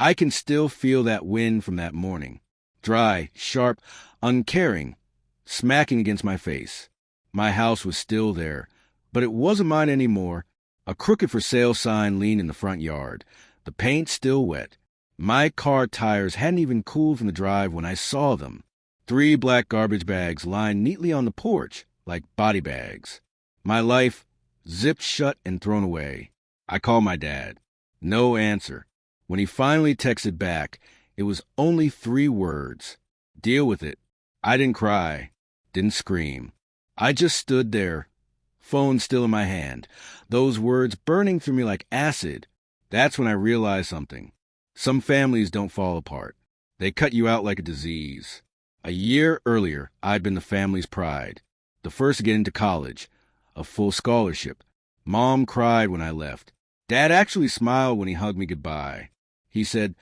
I can still feel that wind from that morning. Dry, sharp, uncaring, smacking against my face. My house was still there, but it wasn't mine anymore. A crooked for sale sign leaned in the front yard. The paint still wet. My car tires hadn't even cooled from the drive when I saw them. 3 black garbage bags lined neatly on the porch, like body bags. My life zipped shut and thrown away. I called my dad. No answer. When he finally texted back, it was only 3 words. Deal with it. I didn't cry, didn't scream. I just stood there, phone still in my hand, those words burning through me like acid. That's when I realized something. Some families don't fall apart. They cut you out like a disease. A year earlier, I'd been the family's pride, the first to get into college, a full scholarship. Mom cried when I left. Dad actually smiled when he hugged me goodbye. He said,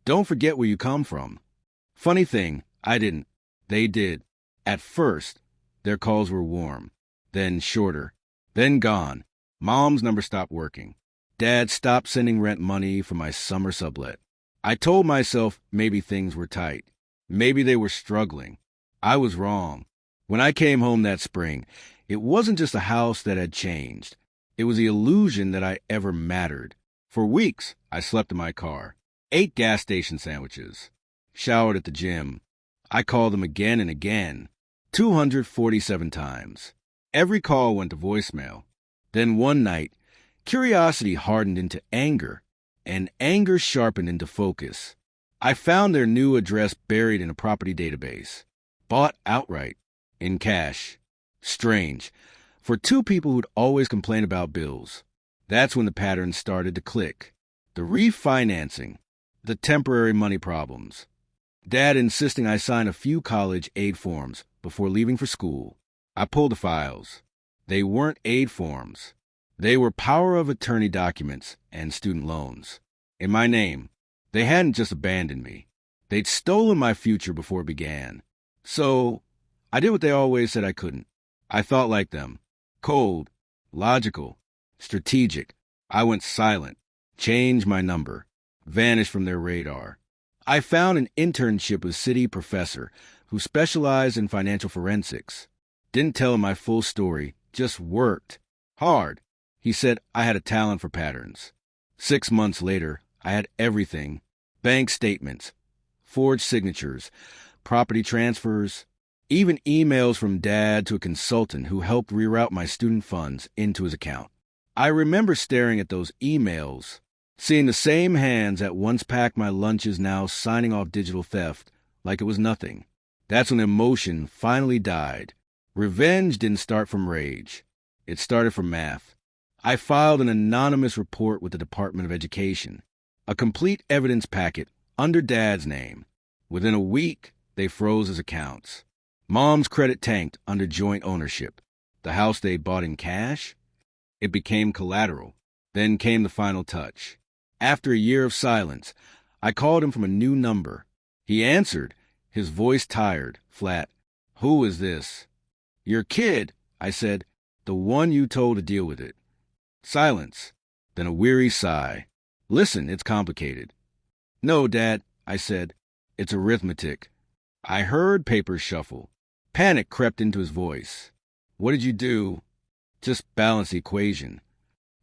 "Don't forget where you come from." Funny thing, I didn't. They did. At first, their calls were warm, then shorter, then gone. Mom's number stopped working. Dad stopped sending rent money for my summer sublet. I told myself maybe things were tight. Maybe they were struggling. I was wrong. When I came home that spring, it wasn't just a house that had changed. It was the illusion that I ever mattered. For weeks, I slept in my car, ate gas station sandwiches, showered at the gym. I called them again and again, 247 times. Every call went to voicemail. Then one night, curiosity hardened into anger, and anger sharpened into focus. I found their new address buried in a property database, bought outright, in cash. Strange, for 2 people who'd always complain about bills. That's when the pattern started to click. The refinancing, the temporary money problems. Dad insisting I sign a few college aid forms before leaving for school. I pulled the files. They weren't aid forms. They were power of attorney documents and student loans. In my name, they hadn't just abandoned me. They'd stolen my future before it began. So, I did what they always said I couldn't. I thought like them. Cold, logical, strategic. I went silent, changed my number, vanished from their radar. I found an internship with a city professor who specialized in financial forensics. Didn't tell him my full story, just worked. Hard. He said I had a talent for patterns. 6 months later, I had everything. Bank statements, forged signatures, property transfers, even emails from Dad to a consultant who helped reroute my student funds into his account. I remember staring at those emails, seeing the same hands that once packed my lunches now signing off digital theft like it was nothing. That's when emotion finally died. Revenge didn't start from rage. It started from math. I filed an anonymous report with the Department of Education, a complete evidence packet under Dad's name. Within a week, they froze his accounts. Mom's credit tanked under joint ownership. The house they bought in cash, it became collateral. Then came the final touch. After a year of silence, I called him from a new number. He answered, his voice tired, flat. "Who is this?" "Your kid," I said. "The one you told to deal with it." Silence, then a weary sigh. "Listen, it's complicated." "No, Dad," I said. "It's arithmetic." I heard papers shuffle. Panic crept into his voice. "What did you do?" "Just balance the equation."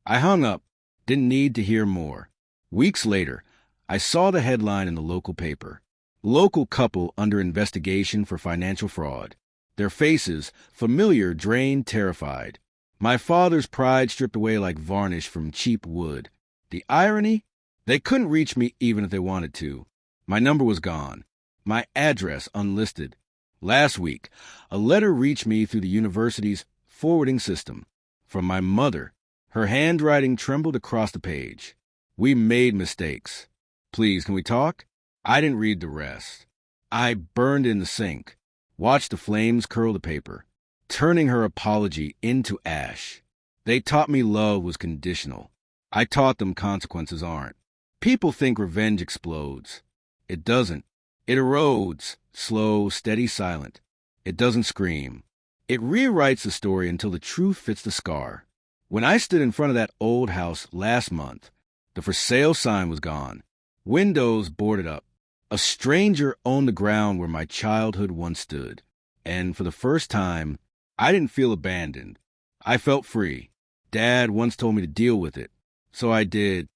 I hung up, didn't need to hear more. Weeks later, I saw the headline in the local paper. Local couple under investigation for financial fraud. Their faces, familiar, drained, terrified. My father's pride stripped away like varnish from cheap wood. The irony? They couldn't reach me even if they wanted to. My number was gone. My address unlisted. Last week, a letter reached me through the university's forwarding system. From my mother. Her handwriting trembled across the page. "We made mistakes. Please, can we talk?" I didn't read the rest. I burned in the sink, watched the flames curl the paper, turning her apology into ash. They taught me love was conditional. I taught them consequences aren't. People think revenge explodes. It doesn't. It erodes, slow, steady, silent. It doesn't scream. It rewrites the story until the truth fits the scar. When I stood in front of that old house last month, the for sale sign was gone. Windows boarded up. A stranger owned the ground where my childhood once stood. And for the first time, I didn't feel abandoned. I felt free. Dad once told me to deal with it. So I did,